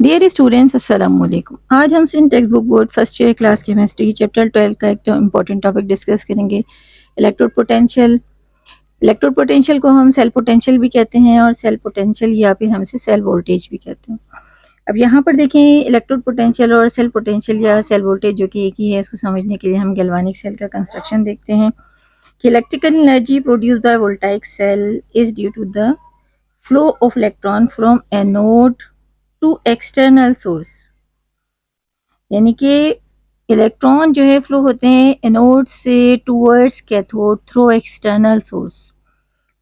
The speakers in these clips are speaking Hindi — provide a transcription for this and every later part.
डियर स्टूडेंट्स अस्सलाम वालेकुम। आज हम Sindh text book board first year class chemistry chapter 12 का एक इम्पॉर्टेंट टॉपिक डिस्कस करेंगे, इलेक्ट्रोड पोटेंशियल। इलेक्ट्रोड पोटेंशियल को हम सेल पोटेंशियल भी कहते हैं और सेल पोटेंशियल या फिर हम इसे सेल वोल्टेज भी कहते हैं। अब यहाँ पर देखें, इलेक्ट्रोड पोटेंशियल और सेल पोटेंशियल या सेल वोल्टेज जो कि एक ही है, इसको समझने के लिए हम गैल्वानिक सेल का कंस्ट्रक्शन देखते हैं कि electrical energy produce by voltaic cell is due to the flow of electron from anode to external source. यानी कि इलेक्ट्रॉन जो है फ्लो होते हैं एनोड से towards cathode through external source.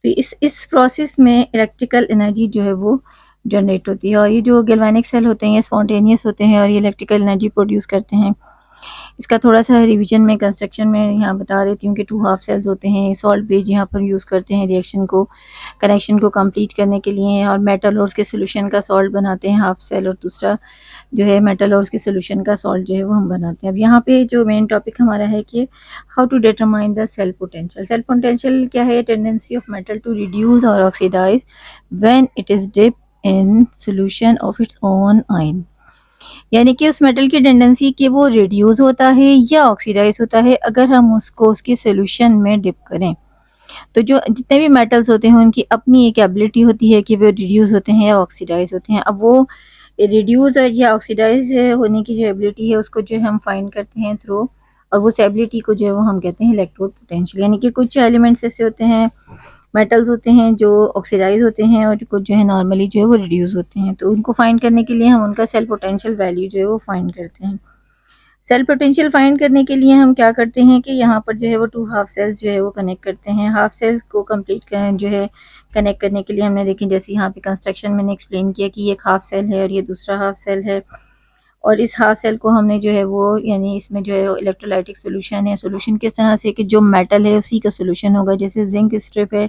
तो इस प्रोसेस में इलेक्ट्रिकल एनर्जी जो है वो जनरेट होती है और ये जो गैल्वेनिक सेल होते हैं ये स्पॉन्टेनियस होते हैं और ये इलेक्ट्रिकल एनर्जी प्रोड्यूस करते हैं। इसका थोड़ा सा रिवीजन में कंस्ट्रक्शन में यहाँ बता देती हूँ कि 2 हाफ सेल्स होते हैं। सॉल्ट ब्रिज यहाँ पर यूज़ करते हैं रिएक्शन को कनेक्शन को कंप्लीट करने के लिए, और मेटल और उसके सोल्यूशन का सॉल्ट बनाते हैं हाफ सेल, और दूसरा जो है मेटल और उसके सोल्यूशन का सॉल्ट जो है वो हम बनाते हैं। अब यहाँ पे जो मेन टॉपिक हमारा है कि how to determine the cell potential. Cell potential क्या है? Tendency of metal to reduce और oxidize when it is dip in solution of its own ion. यानी कि उस मेटल की टेंडेंसी कि वो रिड्यूस होता है या ऑक्सीडाइज होता है अगर हम उसको उसके सोल्यूशन में डिप करें। तो जो जितने भी मेटल्स होते हैं उनकी अपनी एक एबिलिटी होती है कि वो रिड्यूस होते हैं या ऑक्सीडाइज होते हैं। अब वो रिड्यूस या ऑक्सीडाइज होने की जो एबिलिटी है उसको जो हम फाइंड करते हैं थ्रू, और उस एबिलिटी को जो है वो हम कहते हैं इलेक्ट्रोड पोटेंशियल। यानी कि कुछ एलिमेंट्स ऐसे होते हैं, मेटल्स होते हैं जो ऑक्सीडाइज होते हैं और कुछ जो है नॉर्मली जो है वो रिड्यूस होते हैं। तो उनको फाइंड करने के लिए हम उनका सेल पोटेंशियल वैल्यू जो है वो फाइंड करते हैं। सेल पोटेंशियल फाइंड करने के लिए हम क्या करते हैं कि यहाँ पर जो है वो 2 हाफ सेल्स जो है वो कनेक्ट करते हैं। हाफ सेल को कंप्लीट जो है कनेक्ट करने के लिए हमने देखें, जैसे यहाँ पे कंस्ट्रक्शन मैंने एक्सप्लेन किया कि ये एक हाफ सेल है और ये दूसरा हाफ सेल है, और इस हाफ सेल को हमने जो है वो यानी इसमें जो है इलेक्ट्रोलाइटिक सोल्यूशन है। सोल्यूशन किस तरह से कि जो मेटल है उसी का सोल्यूशन होगा। जैसे जिंक स्ट्रिप है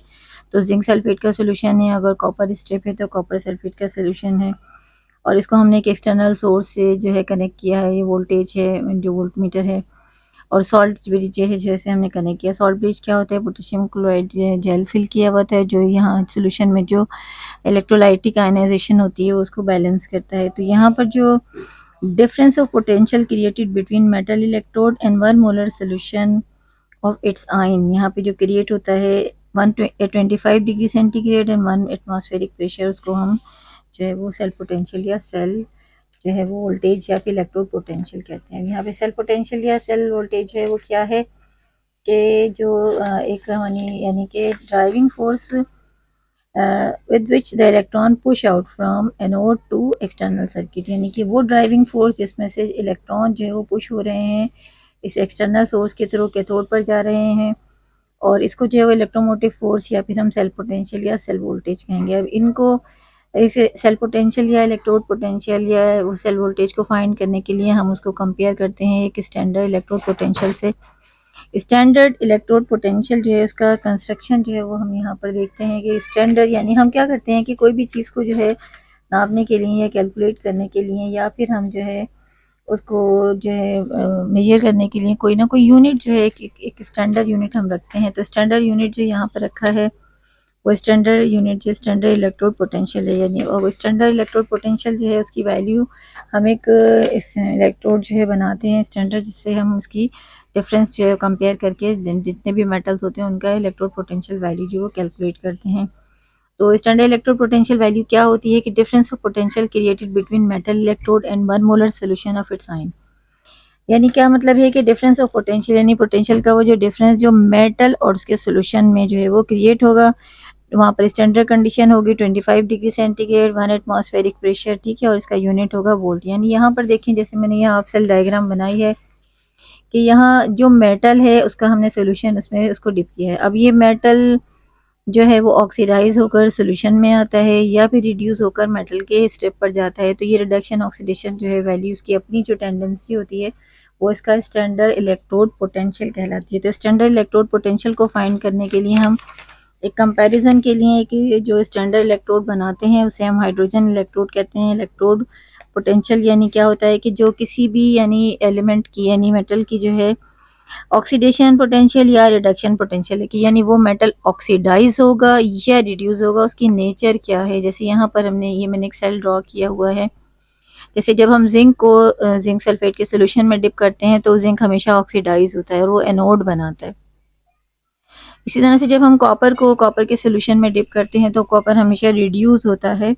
तो जिंक सल्फेट का सोल्यूशन है, अगर कॉपर स्ट्रिप है तो कॉपर सल्फेट का सोल्यूशन है। और इसको हमने एक एक्सटर्नल सोर्स से जो है कनेक्ट किया है, ये वोल्टेज है जो वोल्ट मीटर है। और सॉल्ट ब्रिज है जैसे हमने कनेक्ट किया। सॉल्ट ब्रिज क्या होता है? पोटेशियम क्लोराइड जेल फिल किया हुआ था जो यहाँ सोल्यूशन में जो इलेक्ट्रोलाइटिक आयनाइजेशन होती है उसको बैलेंस करता है। तो यहाँ पर जो difference of potential created between metal electrode and 1 molar solution of it's ion, यहाँ पे जो क्रिएट होता है 125 degree centigrade and 1 atmospheric pressure, उसको हम जो है वो सेल पोटेंशियल या सेल जो है वो वोल्टेज या फिर इलेक्ट्रोड पोटेंशियल कहते हैं। यहाँ पे सेल पोटेंशियल या सेल वोल्टेज जो है वो क्या है कि जो एक यानी कि driving force with which the electron push out from anode to external circuit, यानी कि वो ड्राइविंग फोर्स जिसमें से इलेक्ट्रॉन जो है वो पुश हो रहे हैं इस एक्सटर्नल सोर्स के थ्रू कैथोड पर जा रहे हैं, और इसको जो है वो इलेक्ट्रोमोटिव फोर्स या फिर हम सेल पोटेंशियल या सेल वोल्टेज कहेंगे। अब इनको इस सेल पोटेंशियल या इलेक्ट्रोड पोटेंशियल या वो सेल वोल्टेज को फाइंड करने के लिए हम उसको कंपेयर करते हैं एक स्टैंडर्ड इलेक्ट्रोड पोटेंशियल से। स्टैंडर्ड इलेक्ट्रोड पोटेंशियल जो है उसका कंस्ट्रक्शन जो है वो हम यहाँ पर देखते हैं कि स्टैंडर्ड यानी हम क्या करते हैं कि कोई भी चीज़ को जो है नापने के लिए या कैलकुलेट करने के लिए या फिर हम जो है उसको जो है मेजर करने के लिए कोई ना कोई यूनिट जो है एक स्टैंडर्ड यूनिट हम रखते हैं। तो स्टैंडर्ड यूनिट जो यहाँ पर रखा है वो स्टैंडर्ड यूनिट जो स्टैंडर्ड इलेक्ट्रोड पोटेंशियल है, यानी और वो स्टैंडर्ड इलेक्ट्रोड पोटेंशियल जो है उसकी वैल्यू हम एक इस इलेक्ट्रोड जो है बनाते हैं स्टैंडर्ड, जिससे हम उसकी डिफरेंस जो है कंपेयर करके जितने भी मेटल्स होते हैं उनका इलेक्ट्रोड पोटेंशियल वैल्यू जो वो कैलकुलेट करते हैं। तो स्टैंडर्ड इलेक्ट्रोड पोटेंशियल वैल्यू क्या होती है कि difference of potential created between metal electrode and 1 molar solution of it's ion. यानी क्या मतलब है कि डिफरेंस ऑफ पोटेंशियल यानी पोटेंशियल का वो जो डिफरेंस जो मेटल और उसके सोल्यूशन में जो है वो क्रिएट होगा, वहाँ पर स्टैंडर्ड कंडीशन होगी 25 डिग्री सेंटीग्रेड 1 एटमॉस्फेरिक प्रेशर, ठीक है, और इसका यूनिट होगा वोल्ट। यानी यहाँ पर देखें जैसे मैंने यहाँ आप सेल डायग्राम बनाई है कि यहाँ जो मेटल है उसका हमने सोल्यूशन उसमें उसको डिप किया है। अब ये मेटल जो है वो ऑक्सीडाइज होकर सोल्यूशन में आता है या फिर रिड्यूस होकर मेटल के स्टेप पर जाता है। तो ये रिडक्शन ऑक्सीडेशन जो है वैल्यू उसकी अपनी जो टेंडेंसी होती है वो इसका स्टैंडर्ड इलेक्ट्रोड पोटेंशियल कहलाती है। तो स्टैंडर्ड इलेक्ट्रोड पोटेंशियल को फाइंड करने के लिए हम एक कंपैरिजन के लिए कि जो स्टैंडर्ड इलेक्ट्रोड बनाते हैं उसे हम हाइड्रोजन इलेक्ट्रोड कहते हैं। इलेक्ट्रोड पोटेंशियल यानी क्या होता है कि जो किसी भी यानी एलिमेंट की यानी मेटल की जो है ऑक्सीडेशन पोटेंशियल या रिडक्शन पोटेंशियल है कि यानी वो मेटल ऑक्सीडाइज होगा या रिड्यूस होगा, उसकी नेचर क्या है। जैसे यहाँ पर हमने ये मैंने एक सेल ड्रॉ किया हुआ है जैसे जब हम जिंक को जिंक सल्फेट के सोल्यूशन में डिप करते हैं तो जिंक हमेशा ऑक्सीडाइज होता है और वो एनोड बनाता है। इसी तरह से जब हम कॉपर के सोल्यूशन में डिप करते हैं तो कॉपर हमेशा रिड्यूस होता है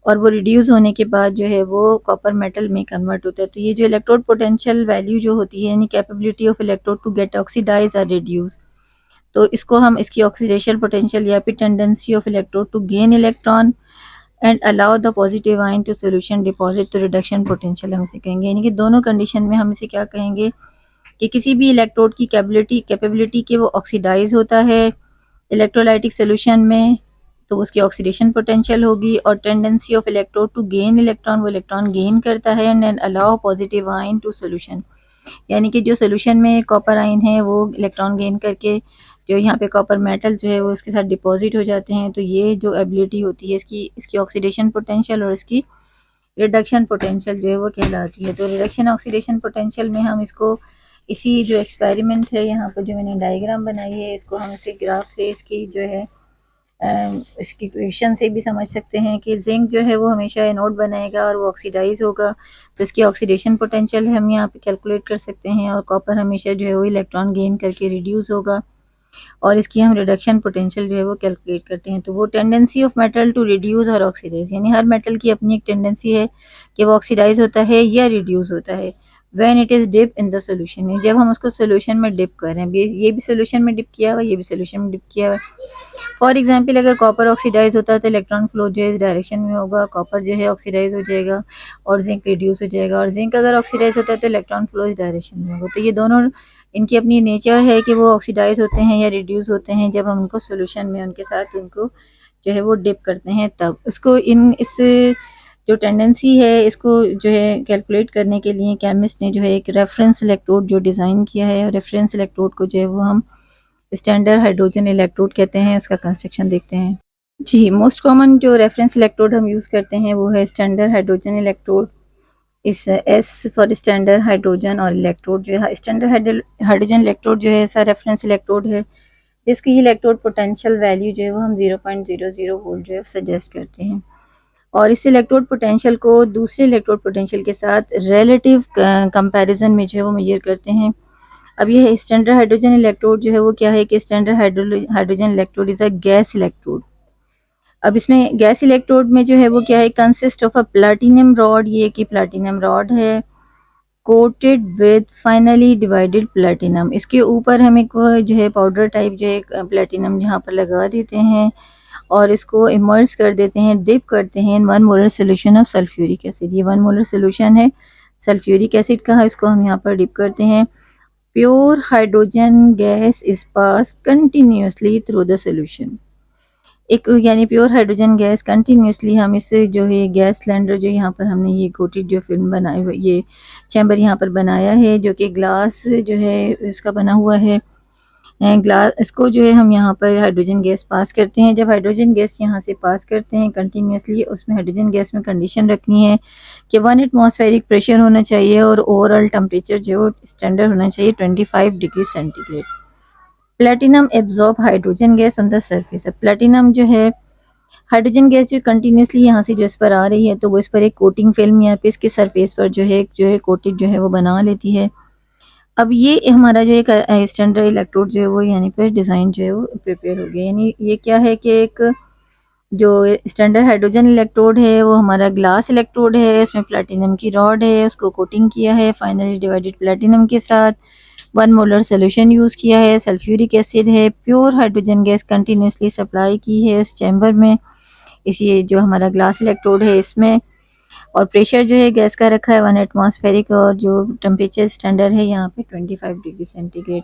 और वो रिड्यूस होने के बाद जो है वो कॉपर मेटल में कन्वर्ट होता है। तो ये जो इलेक्ट्रोड पोटेंशियल वैल्यू जो होती है यानी capability of electrode to get oxidise और रिड्यूस, तो इसको हम इसकी ऑक्सीडेशन पोटेंशियल या फिर tendency of electrode to gain electron and allow the positive ion to solution deposit तो रिडक्शन पोटेंशियल हम इसे कहेंगे। यानी कि दोनों कंडीशन में हम इसे क्या कहेंगे कि किसी भी इलेक्ट्रोड की कैपेबिलिटी के वो ऑक्सीडाइज होता है इलेक्ट्रोलाइटिक सोल्यूशन में तो उसकी ऑक्सीडेशन पोटेंशियल होगी, और tendency of electrode to gain electron, वो इलेक्ट्रॉन गेन करता है and allow positive ion to solution, यानी कि जो सोल्यूशन में कॉपर आयन है वो इलेक्ट्रॉन गेन करके जो यहाँ पे कॉपर मेटल जो है वो इसके साथ डिपॉजिट हो जाते हैं। तो ये जो एबिलिटी होती है इसकी ऑक्सीडेशन पोटेंशियल और इसकी रिडक्शन पोटेंशियल जो है वो कहलाती है। तो रिडक्शन ऑक्सीडेशन पोटेंशियल में हम इसको इसी जो एक्सपेरिमेंट है यहाँ पर जो मैंने डायग्राम बनाई है इसको हम इसी ग्राफ से इसकी जो है इसकी इक्वेशन से भी समझ सकते हैं कि जिंक जो है वो हमेशा एनोड बनाएगा और वो ऑक्सीडाइज होगा, तो इसकी ऑक्सीडेशन पोटेंशियल हम यहाँ पे कैलकुलेट कर सकते हैं, और कॉपर हमेशा जो है वो इलेक्ट्रॉन गेन करके रिड्यूस होगा और इसकी हम रिडक्शन पोटेंशियल जो है वो कैलकुलेट करते हैं। तो वो tendency of metal to reduce और ऑक्सीडाइज, यानी हर मेटल की अपनी एक टेंडेंसी है कि वो ऑक्सीडाइज होता है या रिड्यूस होता है when it is dip in the solution, जब हम उसको सोल्यूशन में डिप करें। ये भी सोल्यूशन में डिप किया हुआ, ये भी सोल्यूशन में डिप किया हुआ। फॉर एग्जाम्पल अगर कॉपर ऑक्सीडाइज होता है तो इलेक्ट्रॉन फ्लो जो है इस डायरेक्शन में होगा, कॉपर जो है ऑक्सीडाइज हो जाएगा और जिंक रिड्यूस हो जाएगा, और जिंक अगर ऑक्सीडाइज होता है तो इलेक्ट्रॉन फ्लो इस डायरेक्शन में होगा। तो ये दोनों इनकी अपनी नेचर है कि वो ऑक्सीडाइज होते हैं या रिड्यूस होते हैं जब हम उनको सोल्यूशन में उनके साथ उनको जो है वो डिप करते हैं तब। इसको इस जो टेंडेंसी है इसको जो है कैलकुलेट करने के लिए केमिस्ट ने जो है एक रेफरेंस इलेक्ट्रोड जो डिज़ाइन किया है, और रेफरेंस इलेक्ट्रोड को जो है वो हम स्टैंडर्ड हाइड्रोजन इलेक्ट्रोड कहते हैं। उसका कंस्ट्रक्शन देखते हैं। जी, मोस्ट कॉमन जो रेफरेंस इलेक्ट्रोड हम यूज़ करते हैं वो है स्टैंडर्ड हाइड्रोजन इलेक्ट्रोड। इस एस फॉर स्टैंडर्ड हाइड्रोजन, और इलेक्ट्रोड जो है स्टैंडर्ड हाइड्रोजन इलेक्ट्रोड जो है ऐसा रेफरेंस इलेक्ट्रोड है जिसकी इलेक्ट्रोड पोटेंशियल वैल्यू जो है वो हम 0.00 वोल्ट जो है सजेस्ट करते हैं, और इस इलेक्ट्रोड पोटेंशियल को दूसरे इलेक्ट्रोड पोटेंशियल के साथ रिलेटिव कंपैरिजन में जो है वो मेजर करते हैं। अब यह स्टैंडर्ड हाइड्रोजन इलेक्ट्रोड जो है वो क्या है कि standard hydrogen electrode is a gas electrode. अब इसमें गैस इलेक्ट्रोड में जो है वो क्या है, consist of a platinum rod, ये कि प्लैटिनम रॉड है coated with finally divided platinum. इसके ऊपर हम एक जो है पाउडर टाइप जो है प्लैटिनम यहाँ पर लगा देते हैं और इसको इमर्स कर देते हैं, डिप करते हैं इन 1 molar solution of sulphuric acid. ये 1 मोलर सोल्यूशन है सल्फ्यूरिक एसिड का, इसको हम यहाँ पर डिप करते हैं। Pure hydrogen gas is pass continuously through the solution. एक यानी प्योर हाइड्रोजन गैस कंटिन्यूसली हम इससे जो है गैस सिलेंडर जो यहाँ पर हमने ये कोटेड जो फिल्म बनाई हुई, ये चैम्बर यहाँ पर बनाया है जो कि ग्लास जो है इसका बना हुआ है ग्लास, इसको जो है हम यहाँ पर हाइड्रोजन गैस पास करते हैं। जब हाइड्रोजन गैस यहाँ से पास करते हैं कंटिन्यूसली, उसमें हाइड्रोजन गैस में कंडीशन रखनी है कि 1 एटमॉस्फेरिक प्रेशर होना चाहिए और ओवरऑल टेम्परेचर जो स्टैंडर्ड होना चाहिए 25 degree centigrade. Platinum absorb hydrogen gas on the surface. Platinum जो है हाइड्रोजन गैस जो कंटिन्यूसली यहाँ से जो इस पर आ रही है तो वो इस पर एक कोटिंग फिल्म यहाँ पे इसके सरफेस पर जो है कोटेड जो है वो बना लेती है। अब ये हमारा जो एक स्टैंडर्ड इलेक्ट्रोड जो है वो यानी पर डिज़ाइन जो है वो प्रिपेयर हो गया। यानी ये क्या है कि एक जो स्टैंडर्ड हाइड्रोजन इलेक्ट्रोड है वो हमारा ग्लास इलेक्ट्रोड है, इसमें प्लैटिनम की रॉड है, उसको कोटिंग किया है फाइनली डिवाइडेड प्लैटिनम के साथ, 1 मोलर सोल्यूशन यूज़ किया है, सल्फ्यूरिक एसिड है, pure hydrogen gas continuously supply की है उस चैम्बर में, इस ये जो हमारा ग्लास इलेक्ट्रोड है इसमें, और प्रेशर जो है गैस का रखा है 1 एटमॉस्फेरिक, और जो टेम्परेचर स्टैंडर्ड है यहाँ पे 25 डिग्री सेंटीग्रेड।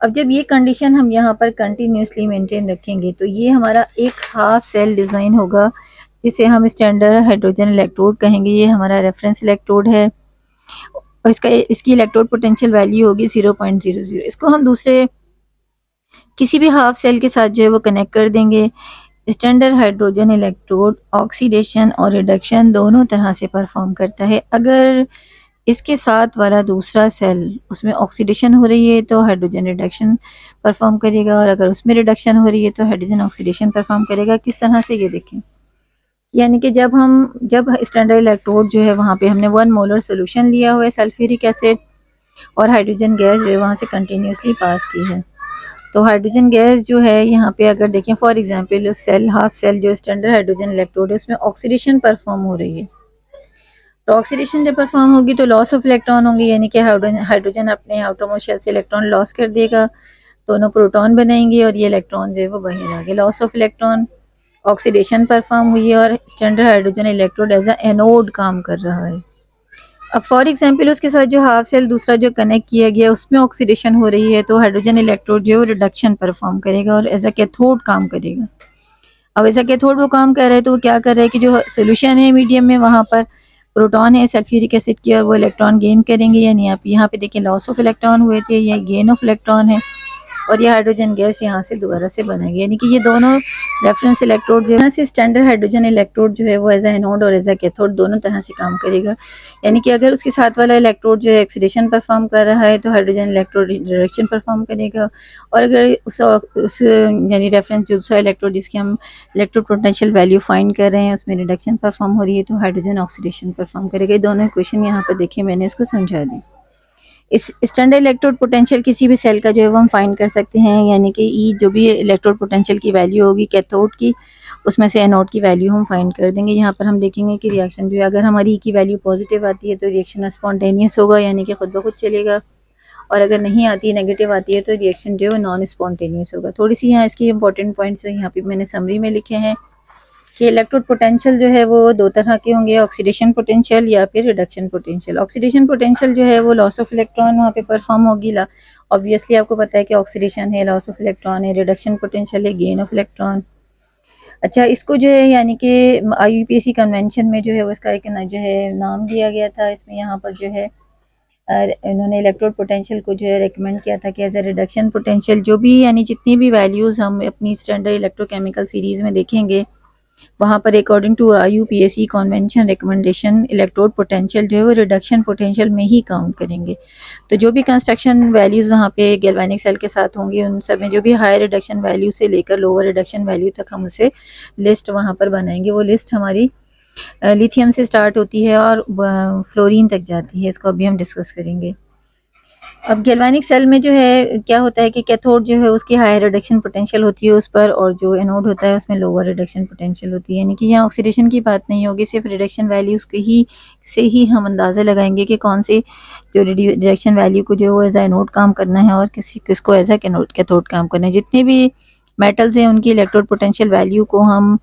अब जब ये कंडीशन हम यहाँ पर कंटिन्यूसली मेंटेन रखेंगे तो ये हमारा एक हाफ सेल डिज़ाइन होगा जिसे हम स्टैंडर्ड हाइड्रोजन इलेक्ट्रोड कहेंगे। ये हमारा रेफरेंस इलेक्ट्रोड है और इसकी इलेक्ट्रोड पोटेंशियल वैल्यू होगी 0.00। इसको हम दूसरे किसी भी हाफ सेल के साथ जो है वो कनेक्ट कर देंगे। स्टैंडर्ड हाइड्रोजन इलेक्ट्रोड ऑक्सीडेशन और रिडक्शन दोनों तरह से परफॉर्म करता है। अगर इसके साथ वाला दूसरा सेल उसमें ऑक्सीडेशन हो रही है तो हाइड्रोजन रिडक्शन परफॉर्म करेगा, और अगर उसमें रिडक्शन हो रही है तो हाइड्रोजन ऑक्सीडेशन परफॉर्म करेगा। किस तरह से, ये देखें यानी कि जब स्टैंडर्ड इलेक्ट्रोड जो है वहाँ पे हमने 1 मोलर सोल्यूशन लिया हुआ है सल्फ्यूरिक एसिड और हाइड्रोजन गैस जो है वहाँ से कंटिन्यूसली पास की है। तो हाइड्रोजन गैस जो है यहाँ पे अगर देखें for example cell half cell जो स्टैंडर्ड हाइड्रोजन इलेक्ट्रोड है उसमें ऑक्सीडेशन परफॉर्म हो रही है। तो ऑक्सीडेशन जब परफॉर्म होगी तो लॉस ऑफ इलेक्ट्रॉन होंगे, यानी कि हाइड्रोजन अपने आउटरमोस्ट शेल से इलेक्ट्रॉन लॉस कर देगा, दोनों प्रोटॉन बनेंगे और ये इलेक्ट्रॉन जो है वो बाहर आ गए। Loss of electron, oxidation perform हुई है और standard hydrogen electrode as a anode काम कर रहा है। अब फॉर एग्जांपल उसके साथ जो हाफ सेल दूसरा जो कनेक्ट किया गया उसमें ऑक्सीडेशन हो रही है तो हाइड्रोजन इलेक्ट्रोड जो है वो रिडक्शन परफॉर्म करेगा और एज अ कैथोड काम करेगा। अब ऐसा कैथोड वो काम कर रहा है तो वो क्या कर रहा है कि जो सोल्यूशन है मीडियम में वहाँ पर प्रोटॉन है सल्फ्यूरिक एसिड की और वो इलेक्ट्रॉन गेन करेंगे, यानी आप यहाँ पे देखें लॉस ऑफ इलेक्ट्रॉन हुए थे, ये गेन ऑफ इलेक्ट्रॉन है और ये हाइड्रोजन गैस यहाँ से दोबारा से बनेगी। यानी कि ये दोनों रेफरेंस इलेक्ट्रोड जो है से स्टैंडर्ड हाइड्रोजन इलेक्ट्रोड जो है वो एज ए एनोड और एज ए कैथोड दोनों तरह से काम करेगा। यानी कि अगर उसके साथ वाला इलेक्ट्रोड जो है ऑक्सीडेशन परफॉर्म कर रहा है तो हाइड्रोजन इलेक्ट्रोड रिडक्शन परफॉर्म करेगा और अगर उस यानी रेफरेंस जो दूसरा इलेक्ट्रोड जिसकी हम इलेक्ट्रो पोटेंशियल वैल्यू फाइंड कर रहे हैं उसमें रिडक्शन परफॉर्म हो रही है तो हाइड्रोजन ऑक्सीडेशन परफॉर्म करेगा। ये दोनों इक्वेशन यहाँ पर देखिए मैंने इसको समझा दी। इस स्टैंडर्ड इलेक्ट्रोड पोटेंशियल किसी भी सेल का जो है वो हम फाइंड कर सकते हैं, यानी कि ई जो भी इलेक्ट्रोड पोटेंशियल की वैल्यू होगी कैथोड की उसमें से एनोड की वैल्यू हम फाइंड कर देंगे। यहाँ पर हम देखेंगे कि रिएक्शन जो है अगर हमारी ई की वैल्यू पॉजिटिव आती है तो रिएक्शन स्पॉन्टेनियस होगा, यानी कि खुद ब खुद चलेगा, और अगर नहीं आती है नेगेटिव आती है तो रिएक्शन जो है नॉन स्पॉन्टेनियस होगा। थोड़ी सी यहाँ इसकी इंपॉर्टेंट पॉइंट्स जो यहाँ पे मैंने समरी में लिखे हैं कि इलेक्ट्रोड पोटेंशियल जो है वो दो तरह के होंगे, ऑक्सीडेशन पोटेंशियल या फिर रिडक्शन पोटेंशियल। ऑक्सीडेशन पोटेंशियल जो है वो लॉस ऑफ इलेक्ट्रॉन वहाँ पे परफॉर्म होगी, ऑब्वियसली आपको पता है कि ऑक्सीडेशन है लॉस ऑफ इलेक्ट्रॉन है, रिडक्शन पोटेंशियल है गेन ऑफ इलेक्ट्रॉन। अच्छा, इसको जो है यानी कि IUPAC कन्वेंशन में जो है वो इसका एक जो है नाम दिया गया था, इसमें यहाँ पर जो है इन्होंने इलेक्ट्रोड पोटेंशियल को जो है रेकमेंड किया था कि एज ए रिडक्शन पोटेंशियल जो भी यानी जितनी भी वैल्यूज़ हम अपनी स्टैंडर्ड इलेक्ट्रोकेमिकल सीरीज़ में देखेंगे वहाँ पर according to IUPAC convention recommendation electrode potential जो है वो रिडक्शन पोटेंशियल में ही काउंट करेंगे। तो जो भी कंस्ट्रक्शन वैल्यूज़ वहाँ पे गैल्वेनिक सेल के साथ होंगी उन सब में जो भी हाई रिडक्शन वैल्यू से लेकर लोअर रिडक्शन वैल्यू तक हम उसे लिस्ट वहाँ पर बनाएंगे। वो लिस्ट हमारी लिथियम से स्टार्ट होती है और फ्लोरीन तक जाती है, इसको अभी हम डिस्कस करेंगे। अब गैल्वेनिक सेल में जो है क्या होता है कि कैथोड जो है उसकी हाई रिडक्शन पोटेंशियल होती है उस पर, और जो एनोड होता है उसमें लोअर रिडक्शन पोटेंशियल होती है। यानी कि यहाँ ऑक्सीडेशन की बात नहीं होगी, सिर्फ रिडक्शन वैल्यूज के ही से ही हम अंदाज़ा लगाएंगे कि कौन सी जो रिडक्शन वैल्यू को जो है एज एनोड काम करना है और किसको एज ए कैथोड काम करना है। जितने भी मेटल्स हैं उनकी इलेक्ट्रोड पोटेंशियल वैल्यू को हम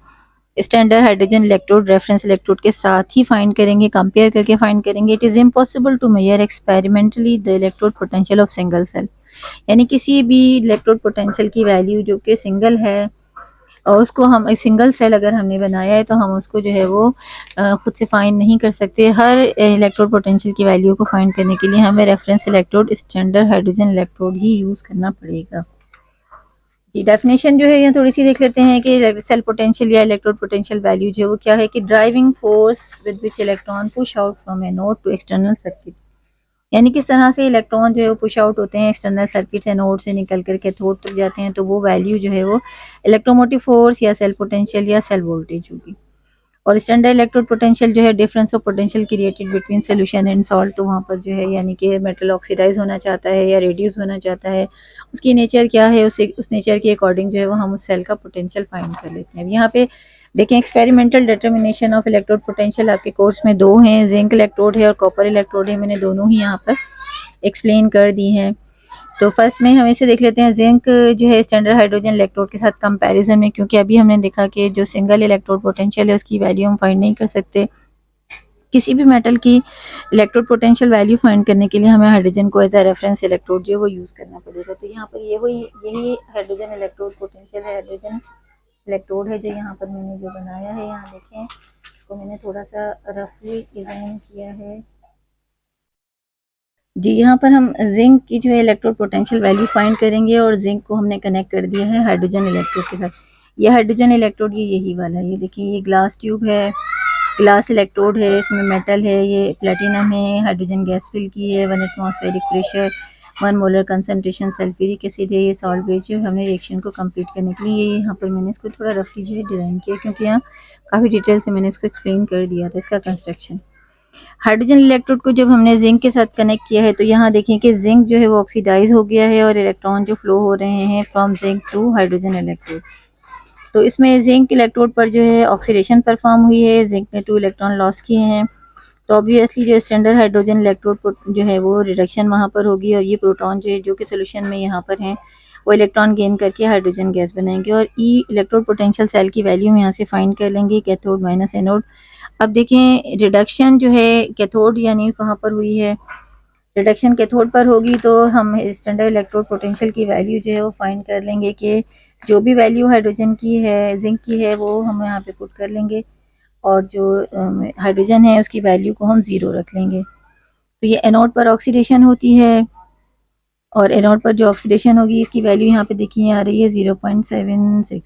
standard hydrogen electrode reference electrode के साथ ही फाइंड करेंगे, कंपेयर करके फाइंड करेंगे। It is impossible to measure experimentally the electrode potential of single cell, यानी किसी भी इलेक्ट्रोड पोटेंशियल की वैल्यू जो कि सिंगल है और उसको हम एक सिंगल सेल अगर हमने बनाया है तो हम उसको जो है वो खुद से फाइंड नहीं कर सकते। हर इलेक्ट्रोड पोटेंशियल की वैल्यू को फाइंड करने के लिए हमें reference electrode standard hydrogen electrode ही यूज़ करना पड़ेगा। जी, डेफिनेशन जो है यहाँ थोड़ी सी देख लेते हैं कि सेल पोटेंशियल या इलेक्ट्रोड पोटेंशियल वैल्यू जो है वो क्या है कि driving force with which electron push out from anode to external circuit, यानी किस तरह से इलेक्ट्रॉन जो है वो पुश आउट होते हैं एक्सटर्नल सर्किट से, नोड से निकल कर कैथोड तक जाते हैं, तो वो वैल्यू जो है वो इलेक्ट्रोमोटिव फोर्स या सेल पोटेंशियल या सेल वोल्टेज होगी। और स्टैंडर्ड इलेक्ट्रोड पोटेंशियल जो है difference of potential created between solution and salt, तो वहाँ पर जो है यानी कि मेटल ऑक्सीडाइज होना चाहता है या रेड्यूस होना चाहता है, उसकी नेचर क्या है, उस नेचर के अकॉर्डिंग जो है वो हम उस सेल का पोटेंशियल फाइंड कर लेते हैं। अब यहाँ पे देखें experimental determination of electrode potential आपके कोर्स में दो हैं, जिंक इलेक्ट्रोड है और कॉपर इलेक्ट्रोड है, मैंने दोनों ही यहाँ पर एक्सप्लेन कर दी हैं। तो फर्स्ट में हम इसे देख लेते हैं जिंक जो है स्टैंडर्ड हाइड्रोजन इलेक्ट्रोड के साथ कंपैरिजन में, क्योंकि अभी हमने देखा कि जो सिंगल इलेक्ट्रोड पोटेंशियल है उसकी वैल्यू हम फाइंड नहीं कर सकते। किसी भी मेटल की इलेक्ट्रोड पोटेंशियल वैल्यू फाइंड करने के लिए हमें हाइड्रोजन को एज अ रेफरेंस इलेक्ट्रोड जो है वो यूज़ करना पड़ेगा। तो यहाँ पर यही हाइड्रोजन इलेक्ट्रोड पोटेंशियल है, हाइड्रोजन इलेक्ट्रोड है जो यहाँ पर मैंने जो बनाया है, यहाँ देखें इसको मैंने थोड़ा सा रफली डिज़ाइन किया है जी। यहाँ पर हम जिंक की जो है इलेक्ट्रोड पोटेंशियल वैल्यू फाइंड करेंगे और जिंक को हमने कनेक्ट कर दिया है हाइड्रोजन इलेक्ट्रोड के साथ। ये हाइड्रोजन इलेक्ट्रोड ये यही वाला है, ये देखिए ये ग्लास ट्यूब है, ग्लास इलेक्ट्रोड है, इसमें मेटल है, ये प्लेटिनम है, हाइड्रोजन गैस फिल की है, 1 atmospheric pressure, 1 molar concentration sulphuric acid है। ये सॉल्ट बेस जो हमने रिएक्शन को कंप्लीट करने के लिए यहाँ पर मैंने इसको थोड़ा रफली जो है डिज़ाइन किया, क्योंकि यहाँ काफ़ी डिटेल से मैंने इसको एक्सप्लेन कर दिया था इसका कंस्ट्रक्शन। हाइड्रोजन इलेक्ट्रोड को जब हमने जिंक के साथ कनेक्ट किया है तो यहाँ देखें कि जिंक जो है वो ऑक्सीडाइज हो गया है और इलेक्ट्रॉन जो फ्लो हो रहे हैं from zinc to hydrogen electrode. तो इसमें जिंक इलेक्ट्रोड पर जो है ऑक्सीडेशन परफॉर्म हुई है, जिंक ने 2 इलेक्ट्रॉन लॉस किए हैं। तो ऑब्वियसली जो स्टैंडर्ड हाइड्रोजन इलेक्ट्रोड जो है वो रिडक्शन वहाँ पर होगी, और ये प्रोटॉन जो है जो कि सोल्यूशन में यहाँ पर हैं वो इलेक्ट्रॉन गेन करके हाइड्रोजन गैस बनाएंगे। और ई इलेक्ट्रोड पोटेंशियल सेल की वैल्यू हम यहाँ से फाइंड कर लेंगे, कैथोड माइनस एनोड। अब देखें रिडक्शन जो है कैथोड यानी कहाँ पर हुई है, रिडक्शन कैथोड पर होगी, तो हम स्टैंडर्ड इलेक्ट्रोड पोटेंशियल की वैल्यू जो है वो फाइंड कर लेंगे कि जो भी वैल्यू हाइड्रोजन की है, जिंक की है, वो हम यहाँ पे पुट कर लेंगे, और जो हाइड्रोजन है उसकी वैल्यू को हम 0 रख लेंगे। तो ये एनोड पर ऑक्सीडेशन होती है, और एनोड पर जो ऑक्सीडेशन होगी इसकी वैल्यू यहाँ पे देखिए आ रही है 0.76।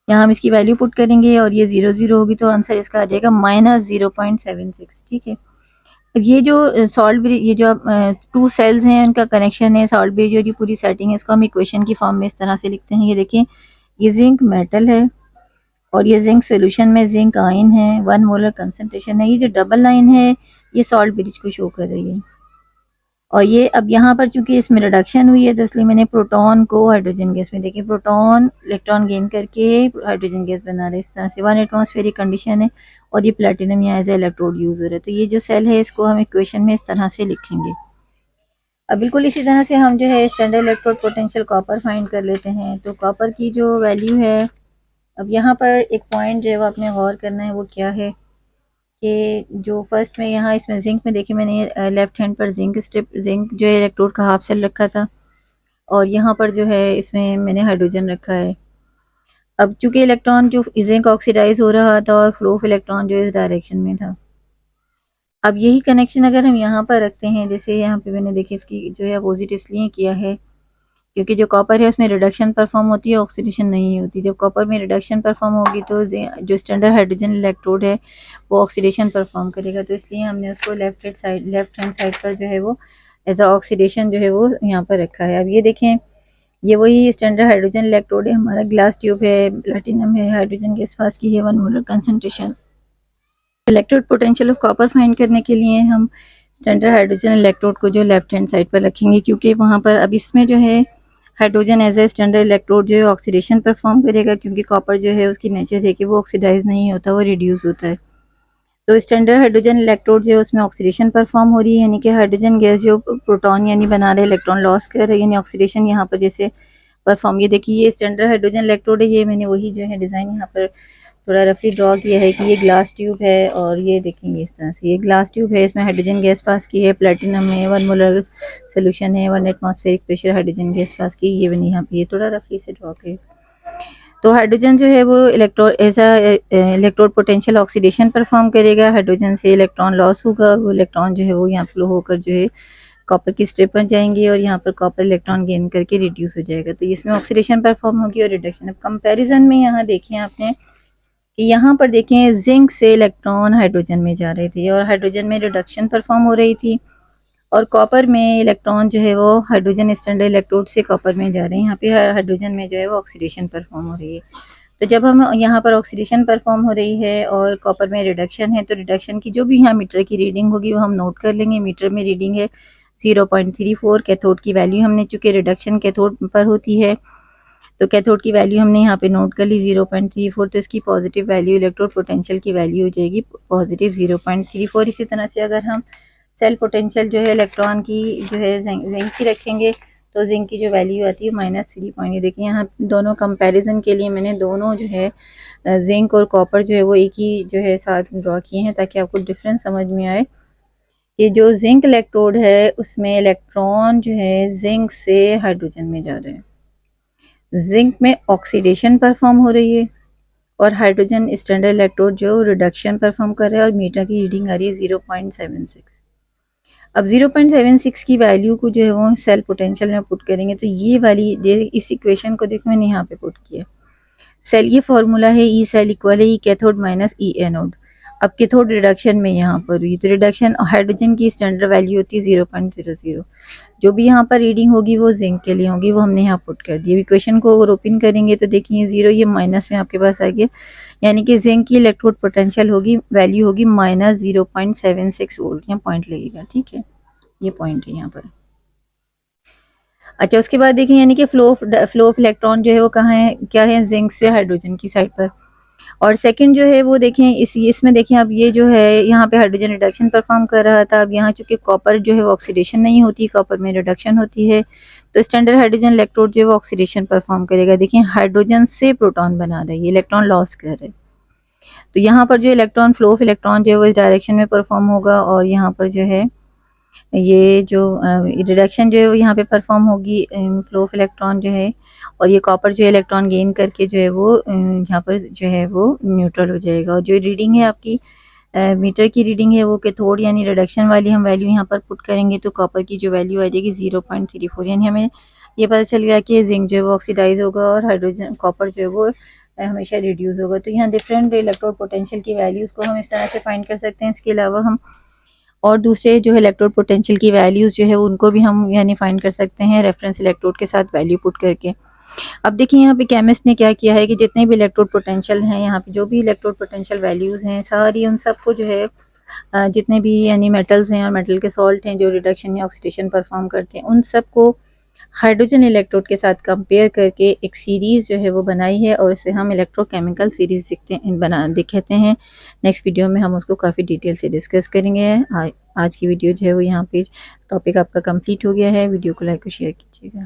यहाँ हम इसकी वैल्यू पुट करेंगे और ये 0 होगी तो आंसर इसका आ जाएगा -0.76। ठीक है। अब ये जो सॉल्ट ब्रिज, ये जो 2 सेल्स हैं उनका कनेक्शन है, सॉल्ट ब्रिज जो पूरी सेटिंग है, इसको हम इक्वेशन की फॉर्म में इस तरह से लिखते हैं। ये देखें, ये जिंक मेटल है और ये जिंक सोल्यूशन में जिंक आयन है, 1 मोलर कंसंट्रेशन है। ये जो डबल लाइन है ये सॉल्ट ब्रिज को शो कर रही है, और ये अब यहाँ पर चूंकि इसमें रिडक्शन हुई है तो इसलिए मैंने प्रोटॉन को हाइड्रोजन गैस में, देखिए प्रोटॉन इलेक्ट्रॉन गेन करके हाइड्रोजन गैस बना रहे हैं इस तरह से। 1 एटमॉस्फेरिक कंडीशन है और ये प्लेटिनम यहाँ एज ए इलेक्ट्रोड यूज हो रहा है। तो ये जो सेल है इसको हम इक्वेशन में इस तरह से लिखेंगे। अब बिल्कुल इसी तरह से हम जो है standard electrode potential copper find कर लेते हैं। तो कॉपर की जो वैल्यू है, अब यहाँ पर एक पॉइंट जो है वो आपने गौर करना है, वो क्या है कि जो फर्स्ट में यहाँ इसमें जिंक में देखिए मैंने लेफ्ट हैंड पर जिंक स्ट्रिप, जिंक जो है इलेक्ट्रोड का हाफ सेल रखा था, और यहाँ पर जो है इसमें मैंने हाइड्रोजन रखा है। अब चूंकि इलेक्ट्रॉन जो जिंक ऑक्सीडाइज हो रहा था और फ्लो ऑफ इलेक्ट्रॉन जो इस डायरेक्शन में था। अब यही कनेक्शन अगर हम यहाँ पर रखते हैं, जैसे यहाँ पे मैंने देखिए इसकी जो है अपोजिट इसलिए किया है क्योंकि जो कॉपर है उसमें रिडक्शन परफॉर्म होती है, ऑक्सीडेशन नहीं होती। जब कॉपर में रिडक्शन परफॉर्म होगी तो जो स्टैंडर्ड हाइड्रोजन इलेक्ट्रोड है वो ऑक्सीडेशन परफॉर्म करेगा, तो इसलिए हमने उसको लेफ्ट हैंड साइड पर जो है वो एज अ ऑक्सीडेशन जो है वो यहाँ पर रखा है। अब ये देखें, ये वही स्टैंडर्ड हाइड्रोजन इलेक्ट्रोड है, हमारा ग्लास ट्यूब है, प्लैटिनम है, हाइड्रोजन के पास की है 1 molar concentration. Electrode potential of copper find करने के लिए हम स्टैंडर्ड हाइड्रोजन इलेक्ट्रोड को जो लेफ्ट हैंड साइड पर रखेंगे, क्योंकि वहाँ पर अब इसमें जो है hydrogen as a standard electrode जो है ऑक्सीडेशन परफॉर्म करेगा, क्योंकि कॉपर जो है उसकी नेचर है कि वो ऑक्सीडाइज नहीं होता, वो रिड्यूस होता है। तो स्टैंडर्ड हाइड्रोजन इलेक्ट्रोड जो है उसमें ऑक्सीडेशन परफॉर्म हो रही है, यानी कि हाइड्रोजन गैस जो प्रोटॉन यानी बना रहे इलेक्ट्रॉन लॉस कर रहे हैं, यानी ऑक्सीडेशन यहाँ पर जैसे परफॉर्म। ये देखिए ये स्टैंडर्ड हाइड्रोजन इलेक्ट्रोड है, ये मैंने वही जो है डिज़ाइन यहाँ पर थोड़ा रफली ड्रॉ किया है कि ये ग्लास ट्यूब है, और ये देखेंगे इस तरह से ये ग्लास ट्यूब है, इसमें हाइड्रोजन गैस पास की है, प्लेटिनम है, 1 मोलर सोल्यूशन है, 1 atmospheric pressure hydrogen gas pass की, ये बनी यहाँ पे, ये थोड़ा रफली से ड्रॉ किया। तो हाइड्रोजन जो है वो इलेक्ट्रोड पोटेंशियल ऑक्सीडेशन परफॉर्म करेगा, हाइड्रोजन से इलेक्ट्रॉन लॉस होगा, वो इलेक्ट्रॉन जो है वो यहाँ फ्लो होकर जो है कॉपर की स्ट्रिप पर जाएंगे और यहाँ पर कॉपर इलेक्ट्रॉन गेन करके रिड्यूस हो जाएगा। तो इसमें ऑक्सीडेशन परफॉर्म होगी और रिडक्शन। अब कंपैरिजन में यहाँ देखें आपने कि यहाँ पर देखें जिंक से इलेक्ट्रॉन हाइड्रोजन में जा रहे थे और हाइड्रोजन में रिडक्शन परफॉर्म हो रही थी, और कॉपर में इलेक्ट्रॉन जो है वो हाइड्रोजन स्टैंडर्ड इलेक्ट्रोड से कॉपर में जा रहे हैं, यहाँ पे हाइड्रोजन में जो है वो ऑक्सीडेशन परफॉर्म हो रही है। तो जब हम यहाँ पर ऑक्सीडेशन परफॉर्म हो रही है और कॉपर में रिडक्शन है, तो रिडक्शन की जो भी यहाँ मीटर की रीडिंग होगी वो हम नोट कर लेंगे। मीटर में रीडिंग है 0.34, कैथोड की वैल्यू हमने चूँकि रिडक्शन कैथोड पर होती है तो कैथोड की वैल्यू हमने यहाँ पे नोट कर ली 0.34, तो इसकी पॉजिटिव वैल्यू इलेक्ट्रोड पोटेंशियल की वैल्यू हो जाएगी पॉजिटिव 0.34। इसी तरह से अगर हम सेल पोटेंशियल जो है इलेक्ट्रॉन की जो है जिंक की रखेंगे तो जिंक की जो वैल्यू आती है -3 ये देखिए यहाँ दोनों कंपैरिजन के लिए मैंने दोनों जो है जिंक और कॉपर जो है वो एक ही जो है साथ ड्रॉ किए हैं ताकि आपको डिफरेंस समझ में आए। ये जो जिंक इलेक्ट्रोड है उसमें इलेक्ट्रॉन जो है जिंक से हाइड्रोजन में जा रहे हैं, जिंक में ऑक्सीडेशन परफॉर्म हो रही है और हाइड्रोजन स्टैंडर्ड इलेक्ट्रोड जो रिडक्शन परफॉर्म कर रहा है और मीटर की रीडिंग आ रही है 0.76। अब 0.76 की वैल्यू को जो है वो सेल पोटेंशियल में पुट करेंगे तो ये वाली इस इक्वेशन को देखो मैंने यहाँ पे पुट किया। सेल ये फॉर्मूला है, ई सेल इक्वल है ई कैथोड माइनस ई एनोड। अब कैथोड रिडक्शन में यहाँ पर हुई, तो रिडक्शन हाइड्रोजन की स्टैंडर्ड वैल्यू होती है 0.00। जो भी यहाँ पर रीडिंग होगी वो जिंक के लिए होगी, वो हमने यहाँ पुट कर दी। इक्वेशन को अगर ओपन करेंगे तो देखिए 0 ये माइनस में आपके पास आ गया, यानी कि जिंक की इलेक्ट्रोड पोटेंशियल होगी, वैल्यू होगी -0.76 वोल्ट, यहाँ पॉइंट लगेगा, ठीक है, ये पॉइंट है यहाँ पर। अच्छा, उसके बाद देखिए यानी कि फ्लो ऑफ इलेक्ट्रॉन जो है वो कहाँ है, क्या है, जिंक से हाइड्रोजन की साइड पर। और सेकंड जो है वो देखें इसमें देखें अब ये जो है यहाँ पे हाइड्रोजन रिडक्शन परफॉर्म कर रहा था। अब यहाँ चूंकि कॉपर जो है वो ऑक्सीडेशन नहीं होती, कॉपर में रिडक्शन होती है, तो स्टैंडर्ड हाइड्रोजन इलेक्ट्रोड जो है वो ऑक्सीडेशन परफॉर्म करेगा। देखिए हाइड्रोजन से प्रोटॉन बना रहा है, ये इलेक्ट्रॉन लॉस कर रहा है, तो यहाँ पर जो इलेक्ट्रॉन फ्लो ऑफ इलेक्ट्रॉन जो है वो इस डायरेक्शन में परफॉर्म होगा, और यहाँ पर जो है ये जो रिडक्शन जो है वो यहाँ पे परफॉर्म होगी, फ्लो ऑफ इलेक्ट्रॉन जो है, और ये कॉपर जो है इलेक्ट्रॉन गेन करके जो है वो यहाँ पर जो है वो न्यूट्रल हो जाएगा। और जो रीडिंग है आपकी मीटर की रीडिंग है वो कैथोड यानी रिडक्शन वाली हम वैल्यू यहाँ पर पुट करेंगे, तो कॉपर की जो वैल्यू आ जाएगी 0.34, यानी हमें ये पता चल गया कि जिंक जो है वो ऑक्सीडाइज होगा और हाइड्रोजन कॉपर जो है वो हमेशा रिड्यूस होगा। तो यहाँ डिफरेंट इलेक्ट्रोड पोटेंशियल की वैल्यूज़ को हम इस तरह से फाइंड कर सकते हैं। इसके अलावा हम और दूसरे जो है इलेक्ट्रोड पोटेंशियल की वैल्यूज़ जो है उनको भी हम यानी फाइंड कर सकते हैं रेफरेंस इलेक्ट्रोड के साथ वैल्यू पुट करके। अब देखिए यहाँ पे केमिस्ट ने क्या किया है कि जितने भी इलेक्ट्रोड पोटेंशियल हैं, यहाँ पे जो भी इलेक्ट्रोड पोटेंशियल वैल्यूज़ हैं सारी, उन सबको जो है जितने भी यानी मेटल्स हैं और मेटल के सॉल्ट हैं जो रिडक्शन या ऑक्सीडेशन परफॉर्म करते हैं, उन सबको हाइड्रोजन इलेक्ट्रोड के साथ कंपेयर करके एक सीरीज़ जो है वो बनाई है, और इसे हम इलेक्ट्रोकेमिकल सीरीज़ दिखाते हैं। नेक्स्ट वीडियो में हम उसको काफ़ी डिटेल से डिस्कस करेंगे। आज की वीडियो जो है वो यहाँ पे टॉपिक आपका कंप्लीट हो गया है। वीडियो को लाइक और शेयर कीजिएगा।